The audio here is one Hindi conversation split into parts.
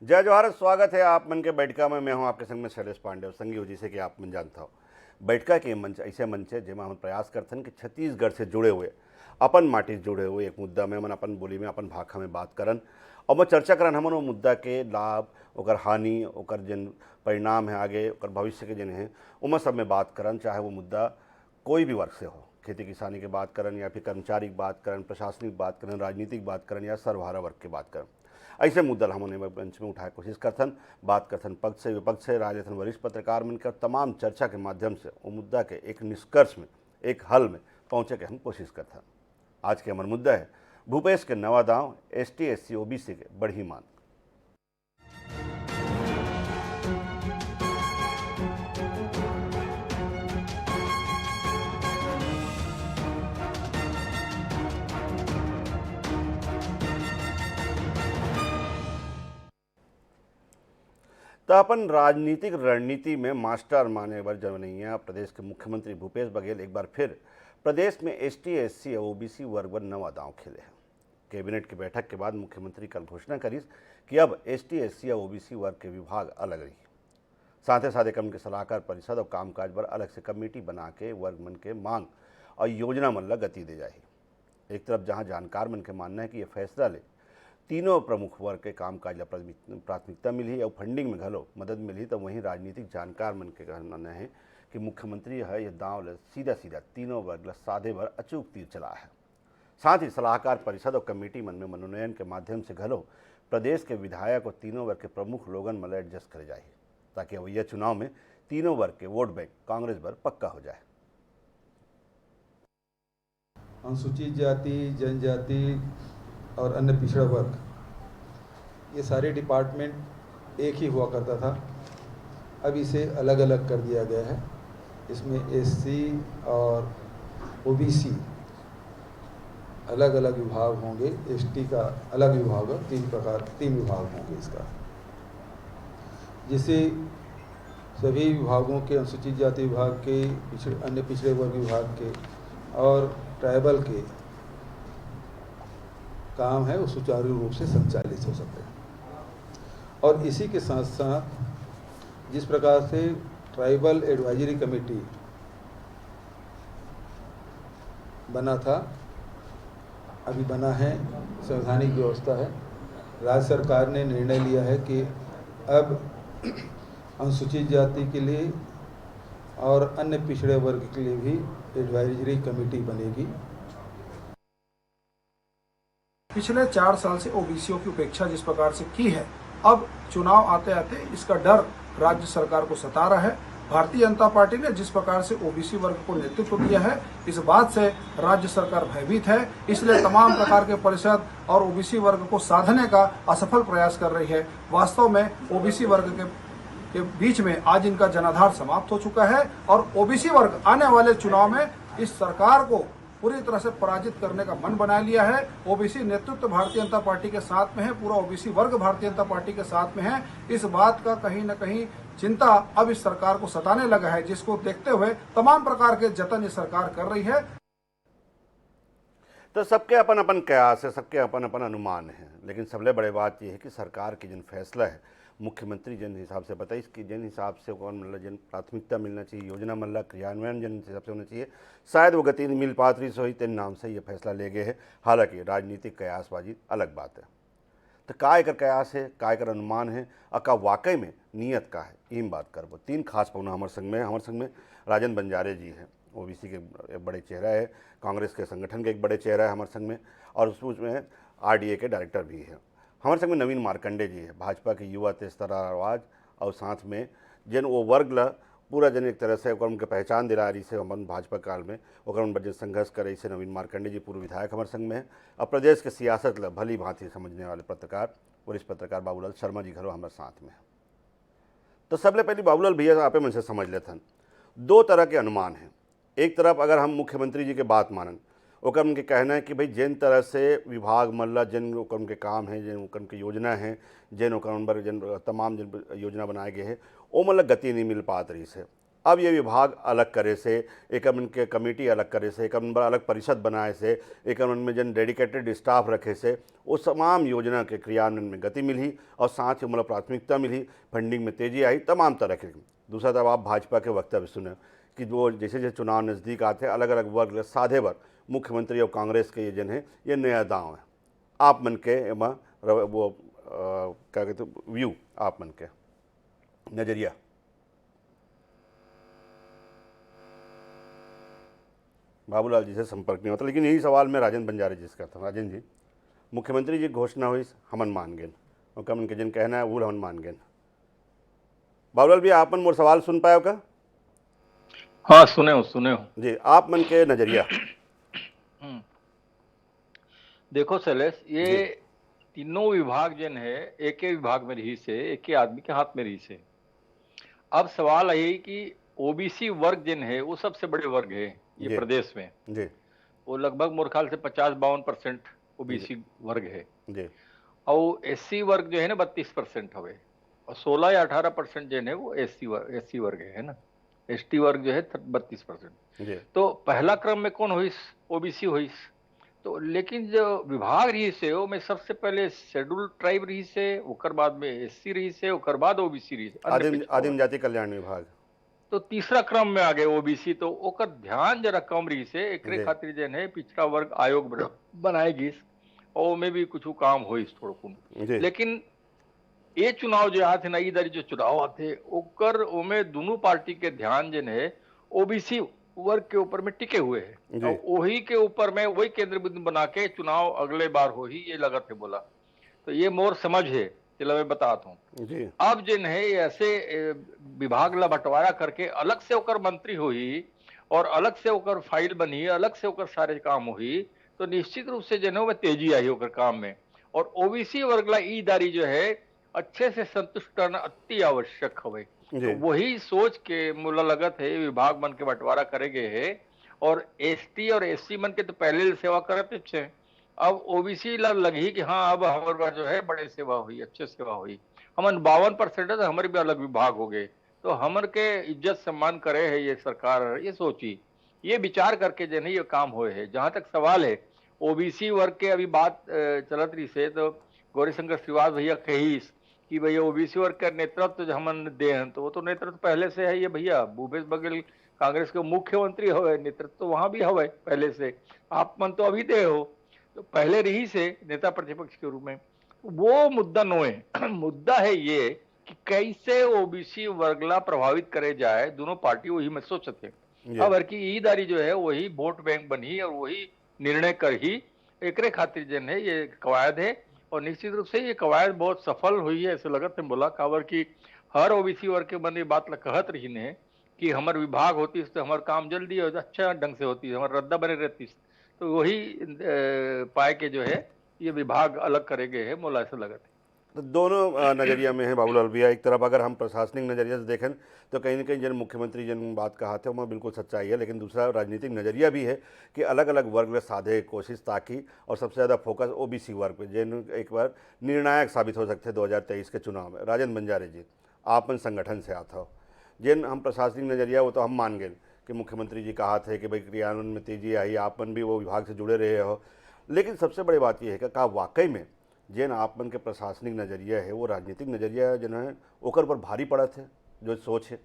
जय जवाहर, स्वागत है आप मन के बैठका में। मैं हूं आपके संग में शैलेश पांडे, संगी हो जिसे कि आप मन जानता हो। बैठका के मंच ऐसे मंच है जिसमें हम प्रयास करते हैं कि छत्तीसगढ़ से जुड़े हुए अपन माटी से जुड़े हुए एक मुद्दा में मन अपन बोली में अपन भाषा में बात करन और मैं चर्चा करन हमन वो मुद्दा के लाभ ओकर हानि ओकर जिन परिणाम है आगे ओकर भविष्य के जिन है उमें सब में बात करन, चाहे वो मुद्दा कोई भी वर्ग से हो, खेती किसानी की बात करन या फिर कर्मचारी की बात करन, प्रशासनिक बात करन, राजनीतिक बात करन या सर्वहारा वर्ग की बात करन। ऐसे मुद्दा हमने मंच में उठाए कोशिश करथन, बात करथन पक्ष से विपक्ष से, राजस्थान वरिष्ठ पत्रकार मन के तमाम चर्चा के माध्यम से वो मुद्दा के एक निष्कर्ष में एक हल में पहुँचे के हम कोशिश करथन। आज के हमार मुद्दा है भूपेश के नवा दांव ST SC OBC के बढ़ी मांग। तो अपन राजनीतिक रणनीति में मास्टर माने बर जनैया प्रदेश के मुख्यमंत्री भूपेश बघेल एक बार फिर प्रदेश में ST SC OBC वर्ग पर नवा दांव खेले हैं। कैबिनेट की बैठक के बाद मुख्यमंत्री कल घोषणा करी कि अब ST SC OBC वर्ग के विभाग अलग रही, साथ ही साथ एकम के सलाहकार परिषद और कामकाज पर अलग से कमेटी बना के वर्ग मन के मांग और योजना मन ला गति दे जाए। एक तरफ जहां जानकार मन के मानना है कि यह फैसला ले तीनों प्रमुख वर्ग के कामकाज प्राथमिकता मिली और फंडिंग में घलो मदद मिली, तो वहीं राजनीतिक जानकार मन के कहना है कि मुख्यमंत्री है यह दांव सीधा सीधा तीनों वर्ग ला साधे भर अचूक तीर चला है। साथ ही सलाहकार परिषद और कमेटी मन में मनोनयन के माध्यम से घलो प्रदेश के विधायक और तीनों वर्ग के प्रमुख लोगन मन एडजस्ट करे जाए, ताकि अवैया चुनाव में तीनों वर्ग के वोट बैंक कांग्रेस पर पक्का हो जाए। अनुसूचित जाति, जनजाति और अन्य पिछड़ा वर्ग, ये सारे डिपार्टमेंट एक ही हुआ करता था, अब इसे अलग अलग कर दिया गया है। इसमें SC और OBC अलग अलग विभाग होंगे, ST का अलग विभाग है, तीन विभाग होंगे इसका, जिसे सभी विभागों के अनुसूचित जाति विभाग के, अन्य पिछड़े वर्ग विभाग के और ट्राइबल के काम है वो सुचारू रूप से संचालित हो सके। और इसी के साथ साथ जिस प्रकार से ट्राइबल एडवाइजरी कमेटी बना था, अभी बना है, संवैधानिक व्यवस्था है, राज्य सरकार ने निर्णय लिया है कि अब अनुसूचित जाति के लिए और अन्य पिछड़े वर्ग के लिए भी एडवाइजरी कमेटी बनेगी। पिछले 4 साल से ओबीसीओ की उपेक्षा जिस प्रकार से की है, अब चुनाव आते आते इसका डर राज्य सरकार को सता रहा है। भारतीय जनता पार्टी ने जिस प्रकार से ओबीसी वर्ग को नेतृत्व दिया है, इस बात से राज्य सरकार भयभीत है, इसलिए तमाम प्रकार के परिषद और ओबीसी वर्ग को साधने का असफल प्रयास कर रही है। वास्तव में ओबीसी वर्ग के बीच में आज इनका जनाधार समाप्त हो चुका है और ओबीसी वर्ग आने वाले चुनाव में इस सरकार को पूरी तरह से पराजित करने का मन बना लिया है। ओबीसी नेतृत्व भारतीय जनता पार्टी के साथ में है, पूरा ओबीसी वर्ग भारतीय जनता पार्टी के साथ में है। इस बात का कहीं न कहीं चिंता अब इस सरकार को सताने लगा है, जिसको देखते हुए तमाम प्रकार के जतन ये सरकार कर रही है। तो सबके अपन अपन कयास है, सबके अपन अपन अनुमान है, लेकिन सबले बड़े बात यह है कि सरकार की जिन फैसला है मुख्यमंत्री जिन हिसाब से बताइए कि जिन हिसाब से कौन मतलब जिन प्राथमिकता मिलना चाहिए, योजना मतलब क्रियान्वयन जिन हिसाब से होना चाहिए, शायद वो गति मिल पात्री सोई तेन नाम से ये फैसला ले गए हैं। हालांकि राजनीतिक कयासबाजी अलग बात है। तो का एक कयास है, का एक अनुमान है और का वाकई में नियत का है, इन बात करबो। 3 खास पौना हमारे संग में राजन बंजारे जी हैं, OBC के एक बड़े चेहरा है, कांग्रेस के संगठन के एक बड़े चेहरा है हमारे संग में, और उसमें RDA के डायरेक्टर भी है। हमारे संग में नवीन मार्कंडे जी है, भाजपा के युवा तेजतरा आवाज़, और साथ में जिन वो वर्ग ला पूरा जन एक तरह से उनके पहचान दिला रही से हम भाजपा काल में बजट संघर्ष करे से नवीन मार्कंडे जी पूर्व विधायक हमारे संग में है। और प्रदेश के सियासत ला भली भांति समझने वाले पत्रकार वरिष्ठ पत्रकार बाबूलाल शर्मा जी घरों हमारे साथ में है। तो सबले पहले बाबूलाल भैया आपे मन से समझ लेते, 2 तरह के अनुमान हैं। एक तरफ अगर हम मुख्यमंत्री जी के बात मानन, ओकर उनके कहना है कि भाई जिन तरह से विभाग मल्ला जिन ओकर उनके काम है, जिन ओकर उनके योजना है, जिन ओकर जिन तमाम जिन योजना बनाए गए हैं वो मतलब गति नहीं मिल पात रही से। अब ये विभाग अलग करे से, एक इनके कमेटी अलग करे से, एक अलग परिषद बनाए से, एक उनमें जन डेडिकेटेड स्टाफ रखे से उस तमाम योजना के क्रियान्वयन में गति मिली और साथ ही मतलब प्राथमिकता मिली, फंडिंग में तेजी आई, तमाम तरह के। दूसरा तब आप भाजपा के वक्तव्य सुने कि वो जैसे जैसे चुनाव नज़दीक आते हैं अलग अलग वर्ग साधे वर्ग मुख्यमंत्री और कांग्रेस के ये जन है ये नया दांव है। आप मन के वो क्या कहते व्यू, आप मन के नज़रिया। बाबूलाल जी से संपर्क नहीं होता, लेकिन यही सवाल मैं राजेंद्र बंजारे जी से करता हूँ। राजेंद्र जी, मुख्यमंत्री जी घोषणा हुई हमन मान गए और कमन के जन कहना है वो हमन मान गए। बाबूलाल भी आपन मोर सवाल सुन पाए का? हाँ सुने हो जी, आप मन के नजरिया। देखो शैलेश, ये तीनों विभाग जन है एक ही विभाग में रही से, एक ही आदमी के हाथ में रही से। अब सवाल है कि ओबीसी वर्ग जन है वो सबसे बड़े वर्ग है ये प्रदेश में जी। वो लगभग मोर ख्याल से 50-52% ओबीसी वर्ग है जी। और एससी वर्ग जो है ना 32% हवे और 16 या 18% जो है वो एससी वर्ग है ना। एसटी वर्ग जो है 32%। तो पहला क्रम में कौन हुई? ओबीसी हुई। तो लेकिन जो विभाग रही से वो में सबसे पहले शेड्यूल ट्राइब रही से, उकर बाद में एससी रही से, उकर बाद ओबीसी रही से, आदिम जाति कल्याण विभाग। तो तीसरा क्रम में आ गए ओबीसी। तो ओकर ध्यान जरा कम रही से, एकरे खातिर जन है पिछड़ा वर्ग आयोग बनाएगी और में भी कुछ काम हो थोड़ा। लेकिन ये चुनाव जो आते ना इधर जो चुनाव आते ओकर ओमे दोनों पार्टी के ध्यान जन है ओबीसी वर्ग के ऊपर में टिके हुए हैं और वही के ऊपर में वही केंद्र बिंदु बना के चुनाव अगले बार हो ही ये लगत है बोला। तो ये मोर समझ है, चलो मैं बताता हूँ। अब जिन है ऐसे विभाग ला बंटवारा करके अलग से होकर मंत्री हुई और अलग से होकर फाइल बनी, अलग से होकर सारे काम हुई, तो निश्चित रूप से जन में तेजी आई होकर काम में। और ओबीसी वर्ग ला ईदारी जो है अच्छे से संतुष्ट करना अति आवश्यक है। तो वही सोच के मुला लगत है विभाग मन के बंटवारा करेंगे है। और एसटी और एससी मन के तो पहले सेवा करते थे, अब ओबीसी लगी कि हाँ अब हमारे बार जो है बड़े सेवा हुई, अच्छे सेवा हुई। हमन 52% है, हमारे भी अलग विभाग हो गए, तो हमर के इज्जत सम्मान करे है ये सरकार। ये सोची, ये विचार करके जो नहीं ये काम हुए है। जहां तक सवाल है ओबीसी वर्ग के अभी बात चलत रही से, तो गौरीशंकर श्रीवास भैया कही कि भैया ओबीसी वर्ग का नेतृत्व जो हमन दे हैं, तो वो तो नेतृत्व पहले से है ये भैया। भूपेश बघेल कांग्रेस के मुख्यमंत्री हो, नेतृत्व तो वहां भी हवे पहले से, आप मन तो अभी दे हो, तो पहले रही से नेता प्रतिपक्ष के रूप में। वो मुद्दा नो है। मुद्दा है ये कि कैसे ओबीसी वर्गला प्रभावित करे जाए, दोनों पार्टी वही में सोचते। अब की ईदारी जो है वही वोट बैंक बनी और वही निर्णय कर ही एकरे खातिर जन है ये कवायद है। और निश्चित रूप से ये कवायद बहुत सफल हुई है ऐसे लगत है बोला। काबर की हर ओबीसी वर्ग के बंदे बात कहत रही ने कि हमार विभाग होती तो हमार काम जल्दी और अच्छा ढंग से होती, हमार रद्दा बने रहती। तो वही पाए के जो है ये विभाग अलग करेंगे है मोला ऐसा लगत है। तो दोनों नज़रिया में है बाबूलाल भैया। एक तरफ अगर हम प्रशासनिक नज़रिया से देखें तो कहीं ना कहीं जन मुख्यमंत्री जन बात कहा थे वो बिल्कुल सच्चाई है, लेकिन दूसरा राजनीतिक नज़रिया भी है कि अलग अलग वर्ग में साधे कोशिश ताकि और सबसे ज़्यादा फोकस ओबीसी वर्ग पे जिन एक बार निर्णायक साबित हो सकते 2023 के चुनाव में। राजेंद्र बंजारे जी, आपन संगठन से आता हो, जिन हम प्रशासनिक नज़रिया वो तो हम मान गए कि मुख्यमंत्री जी कहा थे कि भाई क्रियान्वयन में तेजी आई, आपन भी वो विभाग से जुड़े रहे हो, लेकिन सबसे बड़ी बात यह है कि वाकई में जिन आपन के प्रशासनिक नज़रिया है वो राजनीतिक नज़रिया जिन है ओकर पर भारी पड़त है जो सोच है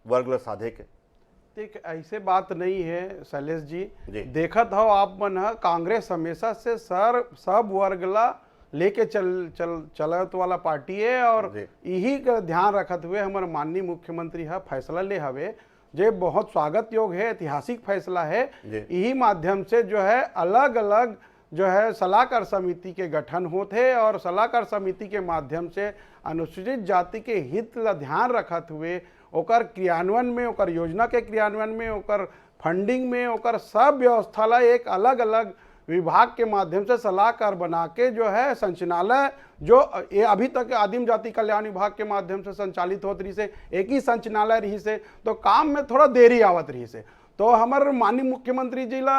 वर्ग साधे के। ठीक, ऐसे बात नहीं है शैलेश जी। देखत हो आप मन कांग्रेस हमेशा से सब वर्गला लेके चलत वाला पार्टी है और यही का ध्यान रखत हुए हमारे माननीय मुख्यमंत्री है फैसला ले हवे जो बहुत स्वागत योग्य है, ऐतिहासिक फैसला है। यही माध्यम से जो है अलग अलग जो है सलाहकार समिति के गठन होते और सलाहकार समिति के माध्यम से अनुसूचित जाति के हित ला ध्यान रखत हुए ओकर क्रियान्वयन में, ओकर योजना के क्रियान्वयन में, ओकर फंडिंग में, ओकर सब व्यवस्था ला एक अलग अलग विभाग के माध्यम से सलाहकार बना के जो है संचालय जो ये अभी तक आदिम जाति कल्याण विभाग के माध्यम से संचालित होत रही से, एक ही संचालय रही से, तो काम में थोड़ा देरी आवत रही से। तो हमारे माननीय मुख्यमंत्री जी ला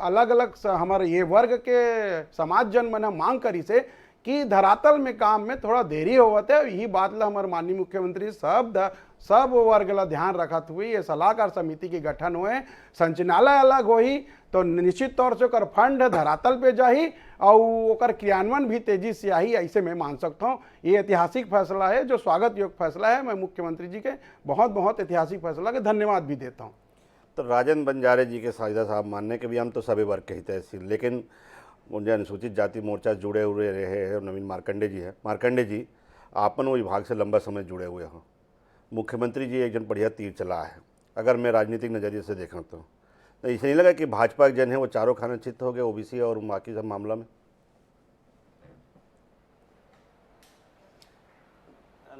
अलग अलग हमारे ये वर्ग के समाज जन मन मांग करी से कि धरातल में काम में थोड़ा देरी होवत है। यही बात ला हमारे माननीय मुख्यमंत्री सब वर्ग ला ध्यान रखत हुई ये सलाहकार समिति के गठन हुए, संचालय अलग होही तो निश्चित तौर से ओकर फंड धरातल पे जाही और ओकर क्रियान्वयन भी तेजी से आई, ऐसे मैं मान सकता हूँ। ये ऐतिहासिक फैसला है जो स्वागत योग्य फैसला है। मैं मुख्यमंत्री जी के बहुत बहुत ऐतिहासिक फैसला के धन्यवाद भी देता हूँ। तो राजन बंजारे जी के साजिदा साहब मानने के भी हम तो सभी वर्ग के ही तहसील, लेकिन मुझे अनुसूचित जाति मोर्चा जुड़े हुए रहे हैं। नवीन मार्कंडे जी है, मार्कंडे जी आपन वो विभाग से लंबा समय जुड़े हुए हों। मुख्यमंत्री जी एक जन बढ़िया तीर चला है, अगर मैं राजनीतिक नज़रिए से देखूँ तो इसे नहीं लगा कि भाजपा के जन है वो चारों खाना चित्त हो गए ओबीसी और बाकी सब मामला में?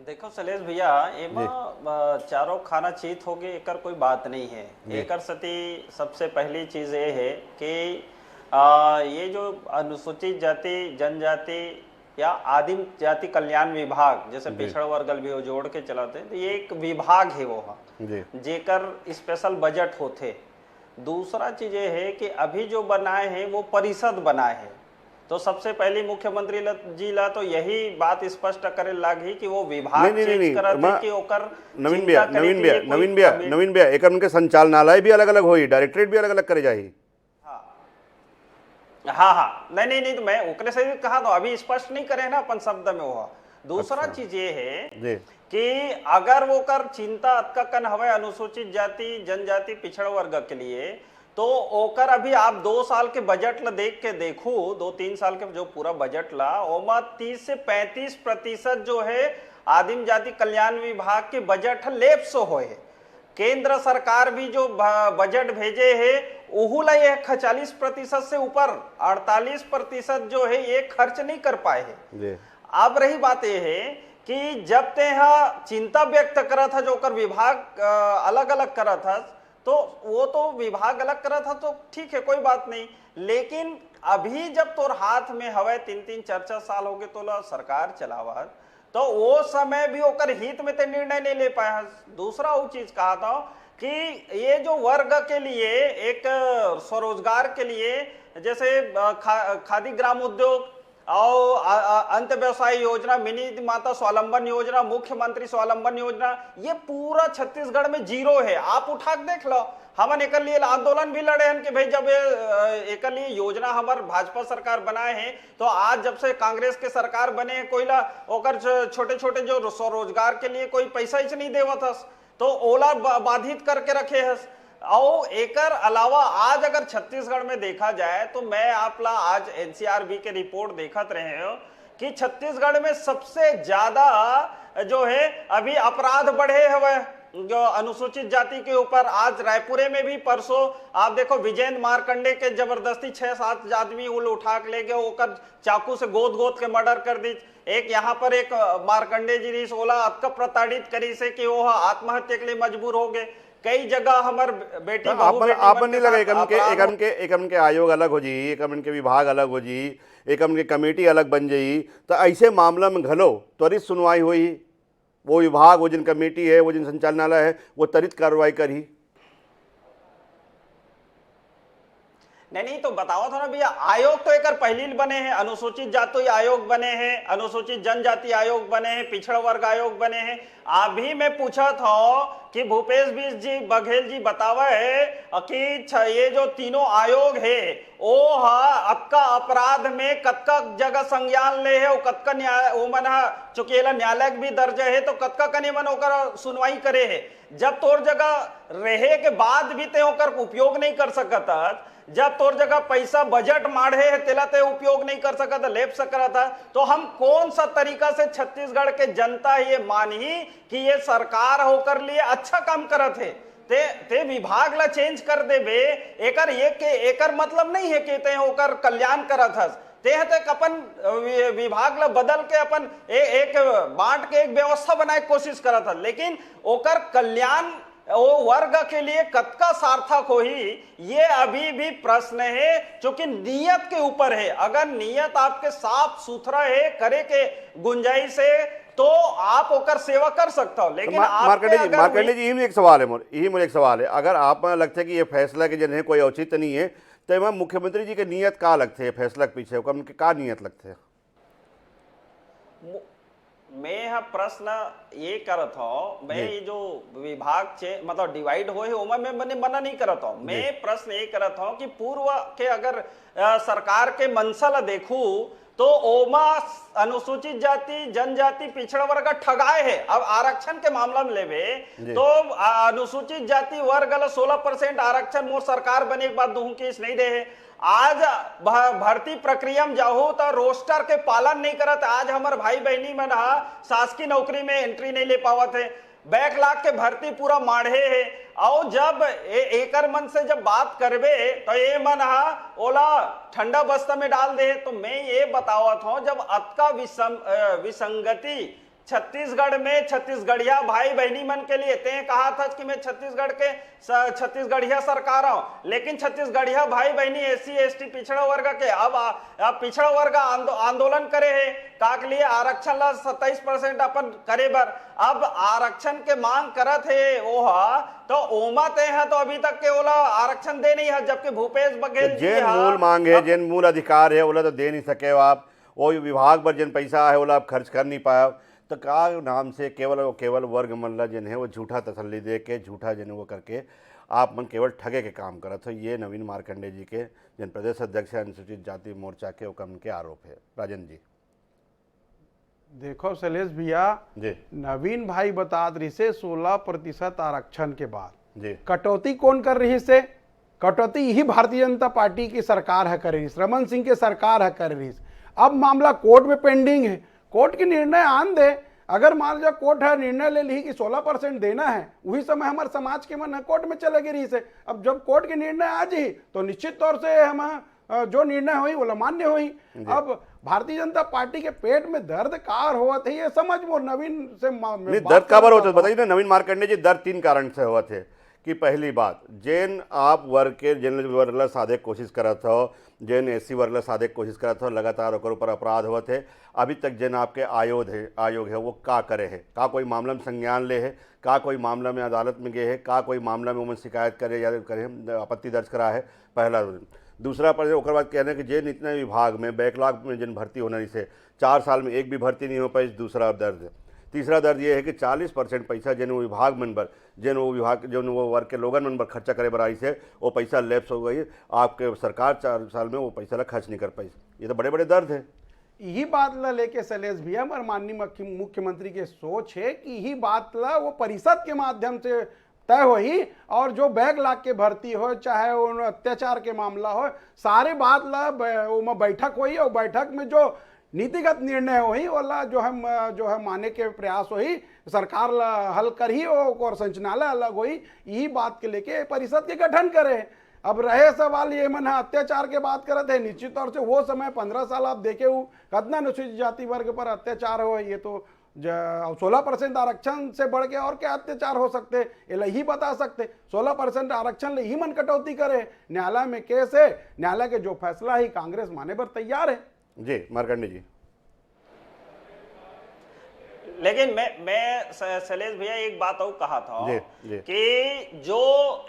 देखो शैलेश भैया, एमा चारों खाना चीत हो गए एकर कोई बात नहीं है। एकर सती सबसे पहली चीज ये है कि ये जो अनुसूचित जाति जनजाति या आदिम जाति कल्याण विभाग जैसे पिछड़ा वर्ग भी हो जोड़ के चलाते हैं, तो ये एक विभाग है वो जेकर स्पेशल बजट होते। दूसरा चीज ये है कि अभी जो बनाए हैं वो परिषद बनाए हैं, तो सबसे पहले मुख्यमंत्री जी ला तो यही बात स्पष्ट करे लागी कि वो विभाग चेंज करते कि ओकर नवीन भैया एकर उनके संचालनालय भी अलग अलग होई, डायरेक्टरेट भी अलग अलग करे जाही। हाँ नहीं तो मैं ओकरे से भी कहा तो अभी स्पष्ट नहीं करे ना अपन शब्द में हुआ। दूसरा चीज ये है कि अगर वो कर चिंता अतका कन हवे अनुसूचित जाति जनजाति पिछड़ा वर्ग के लिए, तो ओकर अभी आप 2 साल के बजट ला देख के देखू, 2-3 साल के जो पूरा बजट ला ओमा 30 से 35% जो है आदिम जाति कल्याण विभाग के बजट लेप्स होए है। केंद्र सरकार भी जो बजट भेजे है ओहू ला ये 40% से ऊपर 48% जो है ये खर्च नहीं कर पाए है। अब रही बात ये है कि जब ते चिंता व्यक्त करा था जो कर विभाग अलग अलग करा था, तो वो तो विभाग अलग करा था तो ठीक है कोई बात नहीं, लेकिन अभी जब तोर हाथ में हवे 3-3 4-4 साल हो गए तो ला सरकार चलावा, तो वो समय भी ओकर हित में ते निर्णय नहीं ले पाया। दूसरा वो चीज कहा था कि ये जो वर्ग के लिए एक स्वरोजगार के लिए जैसे खादी ग्राम उद्योग और अंत व्यवसाय योजना, मिनी माता स्वावलंबन योजना, मुख्यमंत्री स्वावलंबन योजना, ये पूरा छत्तीसगढ़ में जीरो है। आप उठा के देख लो, हमन एक लिए आंदोलन भी लड़े हैं कि भाई जब एक लिए योजना हमार भाजपा सरकार बनाए हैं, तो आज जब से कांग्रेस के सरकार बने हैं कोई ला ओकर छोटे छोटे जो स्वरोजगार के लिए कोई पैसा ही नहीं देवा था, तो ओला बाधित करके रखे है। और एकर अलावा आज अगर छत्तीसगढ़ में देखा जाए तो मैं आपला आज एनसीआरबी के रिपोर्ट देखत रहे हो कि छत्तीसगढ़ में सबसे ज्यादा जो है अभी अपराध बढ़े हुए जो अनुसूचित जाति के ऊपर। आज रायपुरे में भी परसों आप देखो विजयेंद्र मार्कंडे के जबरदस्ती 6-7 आदमी उठा के ले गए, ओकर चाकू से गोद के मर्डर कर दी। एक यहाँ पर एक मार्कंडे जी री सोला अतका प्रताड़ित करी से कि वो आत्महत्या के लिए मजबूर हो गए। कई जगह हमार बेटी आपन नहीं लगा एकम के आयोग अलग हो जी, एकम के विभाग अलग हो जी, एकम के कमेटी अलग बन जाई, तो ऐसे मामला में घलो त्वरित सुनवाई हुई, वो विभाग वो जिन कमेटी है वो जिन संचालनालय है वो त्वरित कार्रवाई करी। नहीं तो बताओ था ना भैया, आयोग तो एक पहली बने हैं, अनुसूचित जाति आयोग बने हैं, अनुसूचित जनजाति आयोग बने हैं, पिछड़ा वर्ग आयोग बने हैं। अभी मैं पूछा था कि भूपेश जी बघेल जी बतावा है कि ये जो तीनों आयोग है वो अतका अपराध में कतका जगह संज्ञान ले है, कतका न्याय मन चुकेला न्यायालय भी दर्ज है, तो कतका कने मन ओकर सुनवाई करे है। जब तोर जगह रहे के बाद भी ते ओकर उपयोग नहीं कर सकता, जब तोर जगह पैसा बजट माढ़े है तेला ते उपयोग नहीं कर सका था, लेप सकता था, तो हम कौन सा तरीका से छत्तीसगढ़ के जनता ये मानी कि ये सरकार होकर लिए अच्छा काम करत है, ते विभाग ला चेंज कर देबे। एकर मतलब नहीं है कि ते होकर कल्याण करत हस, ते अपन विभाग ला बदल के अपन एक बांट के एक व्यवस्था बनाए कोशिश करत हस, लेकिन ओकर कल्याण वो वर्ग के लिए कतका सार्थक हो ही ये अभी भी प्रश्न है, क्योंकि नियत के ऊपर है। अगर नियत आपके साफ सुथरा है करे के गुंजाइश है तो आप ओकर सेवा कर सकता हो, लेकिन मार्कंडे जी यही एक सवाल है, अगर आप लगता है कि ये फैसला के जन है कोई औचित्य नहीं है, तो मुख्यमंत्री जी के नियत का लगते है फैसला के पीछे का नियत लगते है? मैं यह प्रश्न ये करत हूँ, मैं ये जो विभाग छे मतलब डिवाइड हो ओमा मैं मैंने मना नहीं करत हूँ, मैं प्रश्न ये करत हूँ कि पूर्व के अगर सरकार के मंशा देखू तो ओमा अनुसूचित जाति जनजाति पिछड़ा वर्ग ठगाए है। अब आरक्षण के मामला में लेवे तो अनुसूचित जाति वर्ग 16% आरक्षण मोर सरकार बने के बाद दूं केस नहीं दे है। आज भर्ती प्रक्रिया में जाओ तो रोस्टर के पालन नहीं करत। आज हमारे भाई बहनी मन शासकीय नौकरी में एंट्री नहीं ले पावत है, बैकलॉग के भर्ती पूरा माढ़े है। और जब एकर मन से जब बात करबे तो ये मन ओला ठंडा बस्ता में डाल दे। तो मैं ये बतावत हूँ, जब अतका विसंगति छत्तीसगढ़ में छत्तीसगढ़िया भाई बहनी मन के लिए ते कहा था कि मैं छत्तीसगढ़ के छत्तीसगढ़िया सरकार हूं, लेकिन छत्तीसगढ़िया भाई बहनी SC ST पिछड़ा वर्ग के अब पिछड़ा वर्ग आंदोलन करे है का के लिए आरक्षण ला 27% अपन करे बर। अब आरक्षण के मांग करत है ओहा तो ओमा ते है तो अभी तक के ओला आरक्षण दे नहीं है, जबकि भूपेश बघेल जिन मूल मांग है जिन मूल अधिकार है ओला तो दे नहीं सके आप, वो विभाग पर जिन पैसा है ओला आप खर्च कर नहीं पाया। तो का नाम से केवल वर्ग मल्ला जिन है वो झूठा तसल्ली दे के झूठा जिन वो करके आप मन केवल ठगे के काम करत हो। ये नवीन मार्कंडे जी के जिन प्रदेश अध्यक्ष अनुसूचित जाति मोर्चा के हुक्म के आरोप है। राजन जी देखो शैलेश भैया जी, नवीन भाई बता रही से 16% आरक्षण के बाद जी कटौती कौन कर रही से? कटौती यही भारतीय जनता पार्टी की सरकार है कर रही, रमन सिंह की सरकार है कर रही। अब मामला कोर्ट में पेंडिंग है, कोर्ट की निर्णय आन दे। अगर मान लो कोर्ट है निर्णय ले ली कि 16% देना है, वही समय हमारे समाज के मन है कोर्ट में चले गई से। अब जब कोर्ट के निर्णय आ जी तो निश्चित तौर से हम जो निर्णय हुई वो मान्य हुई। अब भारतीय जनता पार्टी के पेट में दर्द कार हुआ थे ये समझ वो नवीन से दर्द काबर होता है बताइए ना नवीन मार्कंडे जी। दर्द 3 कारण से हुआ थे कि पहली बात जेन आप वर्ग के जिन वर्ग ला साधे कोशिश करत हो, जिन SC वर्ग ला साधे कोशिश करत हो, लगातार ओकर ऊपर अपराध हुआ थे। अभी तक जिन आपके आयोग है वो का करे है, का कोई मामला में संज्ञान ले है, का कोई मामला में अदालत में गए है, का कोई मामला में उमन शिकायत करे या करे आपत्ति दर्ज करा है। पहला। दूसरा पर ओकर बाद कहने कि जिन इतने विभाग में बैकलॉग में जिन भर्ती होने से 4 साल में एक भी भर्ती नहीं हो पाई। दूसरा दर्द। तीसरा दर्द ये है कि 40% पैसा जिन वो विभाग मन पर जिन वो विभाग जो वो वर्ग के लोगन मन पर खर्चा करे बराई से वो पैसा लैप्स हो गई। आपके सरकार 4 साल में वो पैसा ला खर्च नहीं कर पाई। ये तो बड़े बड़े दर्द है। यही बात ला लेके शैलेश भैया हमारे माननीय मुख्यमंत्री के सोच है कि यही बात ला वो परिषद के माध्यम से तय हो ही, और जो बैकलॉग के भर्ती हो चाहे वो अत्याचार के मामला हो सारे बात ला वो बैठक हुई और बैठक में जो नीतिगत निर्णय हुई वाला जो है माने के प्रयास हुई सरकार हल कर ही और संचालनालय अलग हुई। यही बात के लेके परिषद के गठन करे। अब रहे सवाल ये मन अत्याचार के बात करते हैं, निश्चित तौर से वो समय 15 साल आप देखे हो कितना अनुसूचित जाति वर्ग पर अत्याचार हो। ये तो 16% आरक्षण से बढ़ के और क्या अत्याचार हो सकते यही बता सकते। 16% आरक्षण ले ही मन कटौती करे, न्यायालय में केस है, न्यायालय के जो फैसला ही कांग्रेस माने पर तैयार है। जी मार्कंडे जी। लेकिन मैं शैलेश भैया एक बात और कहा था जी। कि जो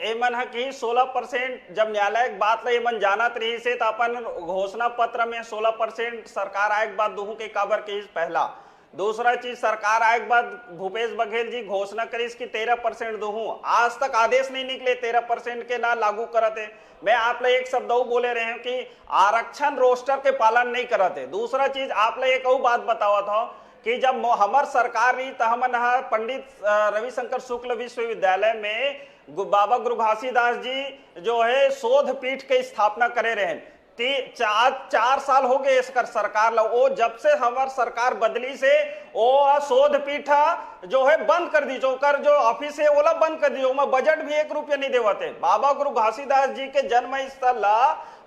एमन है कि 16% जब न्यायालय की बात एमन जानत रही से तो अपन घोषणा पत्र में 16% सरकार आए के बाद दूहू के काबर के पहला। दूसरा चीज सरकार आए के बाद भूपेश बघेल जी घोषणा करी कि 13% दूहू। आज तक आदेश नहीं निकले 13% के ना लागू करते। मैं आप लोग एक शब्द बोले रहे हैं कि आरक्षण रोस्टर के पालन नहीं करते। दूसरा चीज आप लोग एक और बात बतावा था कि जब हमार सरकार रही तो हमन पंडित रविशंकर शुक्ल विश्वविद्यालय में बाबा गुरु घासीदास जी जो है शोध पीठ के स्थापना करे रहे। 4 साल हो गए इसकर सरकार ला। वो जब से हमार सरकार बदली से वो शोध पीठ जो है बंद कर दी, जो कर जो ऑफिस है ओला बंद कर दी। में बजट भी 1 रुपया नहीं देवते। बाबा गुरु घासीदास जी के जन्म स्थल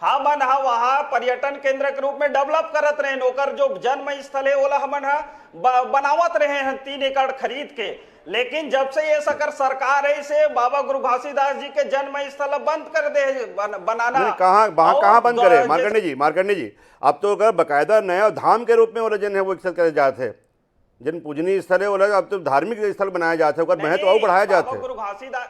हमन वहां पर्यटन केंद्र के रूप में डेवलप करत रहे। ओकर जो जन्म स्थल है ओला हमन बनावत रहे हैं 3 एकड़ खरीद के। लेकिन जब से ये सकर सरकार है इसे बाबा गुरु घासीदास जी के जन्म स्थल बंद कर दे बनाना। कहाँ बंद करे मार्कंडे जी? अब तो अगर बकायदा नया धाम के रूप में वो जन है वो विकसित करे जाते हैं, जिन पूजनीय स्थल है वो अब तो धार्मिक स्थल बनाया जाते हैं, महत्व और बढ़ाया जाता है। गुरु घासीदास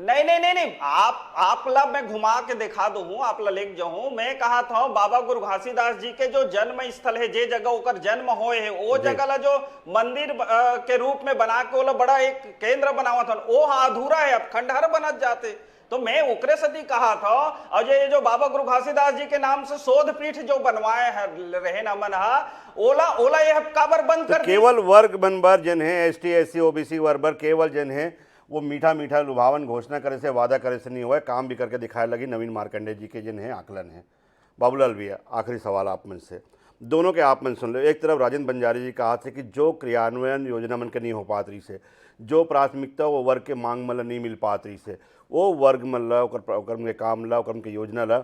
नहीं नहीं नहीं नहीं, आप ला मैं घुमा के दिखा दूं, आप ला लेके जाऊं। मैं कहा था बाबा गुरु घासीदास जी के जो जन्म स्थल है, जे जगह ओकर जन्म होए है, वो जगह ला जो मंदिर के रूप में बना के वो बड़ा एक केंद्र बनावा था, वो अधूरा है, अब खंडहर बनत जाते। तो मैं ओकरे सदी कहा था, और ये जो बाबा गुरु घासीदास जी के नाम से शोध पीठ जो बनवाए है रहे न मन ओला ओला ये काबर बंद कर केवल वर्ग बनबर जन है, एसटी एससी ओबीसी वर्ग केवल जन है, वो मीठा मीठा लुभावन घोषणा करे से, वादा करे से नहीं हुआ, काम भी करके दिखाए लगी नवीन मार्कंडे जी के जिन है आकलन है। बाबूलाल भैया, आखिरी सवाल आप मन से, दोनों के आप मन सुन लो। एक तरफ राजेंद्र बंजारी जी कहा थे कि जो क्रियान्वयन योजना मन के नहीं हो पात रही से, जो प्राथमिकता वो वर्ग के मांग मतलब नहीं मिल पात रही से, वो वर्ग मतलब के काम ला, के योजना ला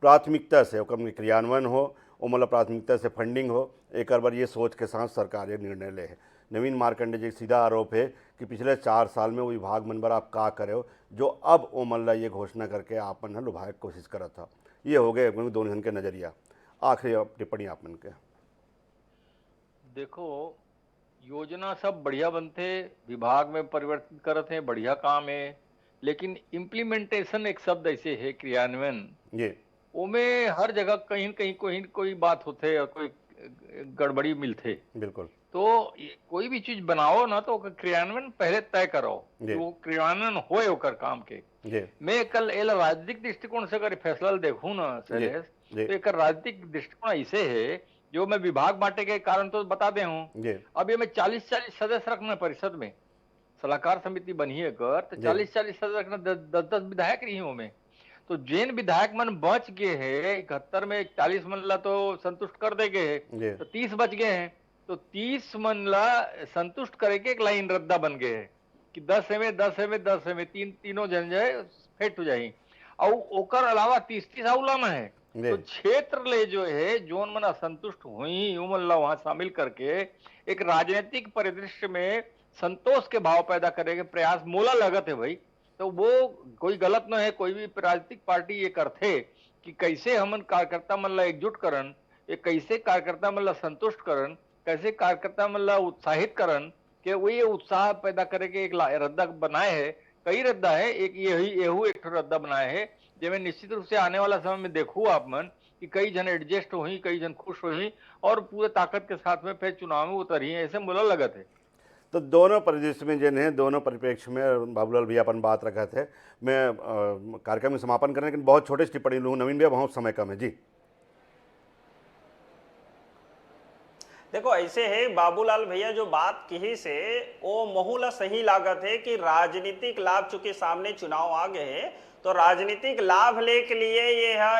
प्राथमिकता से के क्रियान्वयन हो, वो मतलब प्राथमिकता से फंडिंग हो, एक बार ये सोच के साथ सरकार ये निर्णय ले है। नवीन मार्कंडे जी सीधा आरोप है कि पिछले 4 साल में वो विभाग मनबर आप का करे हो, जो अब ओ मल्ला ये घोषणा करके आप मन लुभाए की कोशिश करा था। ये हो गए दोनों जन के नज़रिया। आखिरी टिप्पणी आप मन के। देखो, योजना सब बढ़िया बनते, विभाग में परिवर्तित करते हैं, बढ़िया काम है, लेकिन इम्प्लीमेंटेशन एक शब्द ऐसे है, क्रियान्वयन, ये ओमे हर जगह कहीं कहीं कोई बात होते और कोई गड़बड़ी मिलते। बिल्कुल। तो कोई भी चीज बनाओ ना तो क्रियान्वयन पहले तय करो, वो क्रियान्वयन होए ओकर काम के। मैं कल एल राजनीतिक दृष्टिकोण से अगर फैसला देखूं ना शैलेश, तो एक राजनीतिक दृष्टिकोण ऐसे है, जो मैं विभाग बांटे के कारण तो बता दे हूँ। अब ये मैं 40-40 सदस्य रखना परिषद में, सलाहकार समिति बनी है कर, तो 40-40 सदस्य रखना, 10-10 विधायक रही हूँ मैं। तो जैन विधायक मन बच गए हैं 71 में, 40 मन ला तो संतुष्ट कर दे गए हैं, तो 30 बच गए हैं। तो 30 मन ला संतुष्ट करे के एक लाइन रद्दा बन गए है कि 10 में 10 में 10 में तीनों जन जाए फेट हो जाए। और ओकर अलावा 30 आउलामा है, तो क्षेत्र ले जो है जोन मन असंतुष्ट हुई उमन ला वहां शामिल करके एक राजनीतिक परिदृश्य में संतोष के भाव पैदा करे के प्रयास मोला लगत है भाई। तो वो कोई गलत न है, कोई भी राजनीतिक पार्टी ये करते कि कैसे हमन कार्यकर्ता मन ला एकजुट करन, ये कैसे कार्यकर्ता मन ला संतुष्ट करन, कैसे कार्यकर्ता मन ला उत्साहित करन, कि वो ये उत्साह पैदा करे के एक रद्दा बनाए है। कई रद्दा है, एक यही एक रद्दा बनाए है, जिसमें निश्चित रूप से आने वाला समय में देखू आप मन कि कई जन एडजस्ट हुई, कई जन खुश हुई और पूरे ताकत के साथ में फिर चुनाव में उतरी है, ऐसे मुला लगत है। तो दोनों परिदृश्य में जिन है, दोनों परिप्रेक्ष्य में बाबूलाल भैया अपन बात रखा थे। मैं कार्यक्रम में समापन करने के बहुत छोटे टिप्पणी लूँ। नवीन भैया, बहुत समय कम है जी। देखो ऐसे है बाबूलाल भैया, जो बात कही से वो महूला सही लागत है कि राजनीतिक लाभ, चूंकि सामने चुनाव आ गए हैं, तो राजनीतिक लाभ ले के लिए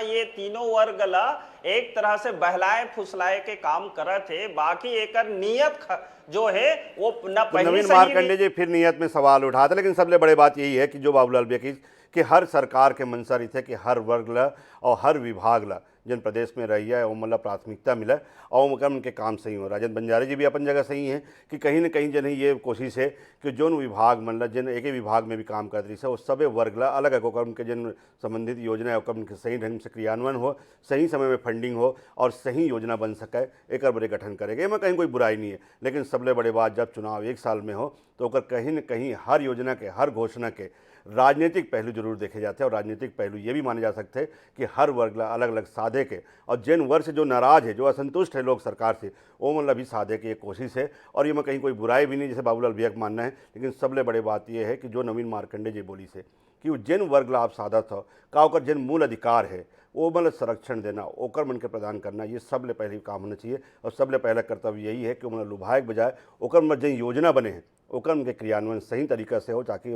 ये तीनों वर्ग ला एक तरह से बहलाए फुसलाए के काम करत है। बाकी एक नियत जो है वो न पहले नवीन मार्कंडे जी फिर नियत में सवाल उठाते, लेकिन सबसे बड़ी बात यही है कि जो बाबूलाल भैया की कि हर सरकार के मनसा रही थे कि हर वर्ग ला और हर विभाग ला जिन प्रदेश में रही है वो मतलब प्राथमिकता मिले और उनके काम सही हो। राजेंद्र बंजारी जी भी अपन जगह सही हैं कि कहीं न कहीं जन ये कोशिश है कि जोन विभाग मतलब जिन एक ही विभाग में भी काम कर रही है वो सभी वर्ग ला अलग अलग होकर उनके जिन संबंधित योजना है उनके सही ढंग से क्रियान्वयन हो, सही समय में फंडिंग हो और सही योजना बन सके, एक बड़े गठन करेगा। में कहीं कोई बुराई नहीं है, लेकिन सबले बड़े बात जब चुनाव 1 साल में हो तो कहीं न कहीं हर योजना के, हर घोषणा के राजनीतिक पहलू जरूर देखे जाते हैं। और राजनीतिक पहलू ये भी माने जा सकते हैं कि हर वर्ग ला अलग अलग साधे के, और जिन वर्ग से जो नाराज है, जो असंतुष्ट है लोग सरकार से, वो मतलब भी साधे की एक कोशिश है। और ये में कहीं कोई बुराई भी नहीं, जैसे बाबूलाल भैया का मानना है। लेकिन सबले बड़े बात ये है कि जो नवीन मार्कंडे जी बोली से कि जिन वर्ग ला आप साधा था का जिन मूल अधिकार है वो मतलब संरक्षण देना, ओकर मन के प्रदान करना, ये सबले पहले काम होना चाहिए। और सबले पहला कर्तव्य यही है कि मतलब लुभाए के बजाय ओकर मतलब जो योजना बने हैं ओकर उनके क्रियान्वयन सही तरीका से हो, ताकि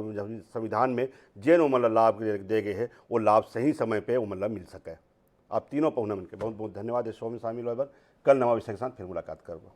संविधान में जिन मतलब लाभ दे गए हैं वो लाभ सही समय पे वो मतलब मिल सके। आप तीनों पहुना मन के बहुत बहुत धन्यवाद इस शो में शामिल होने पर। कल नवा विषय के साथ फिर मुलाकात करूँगा।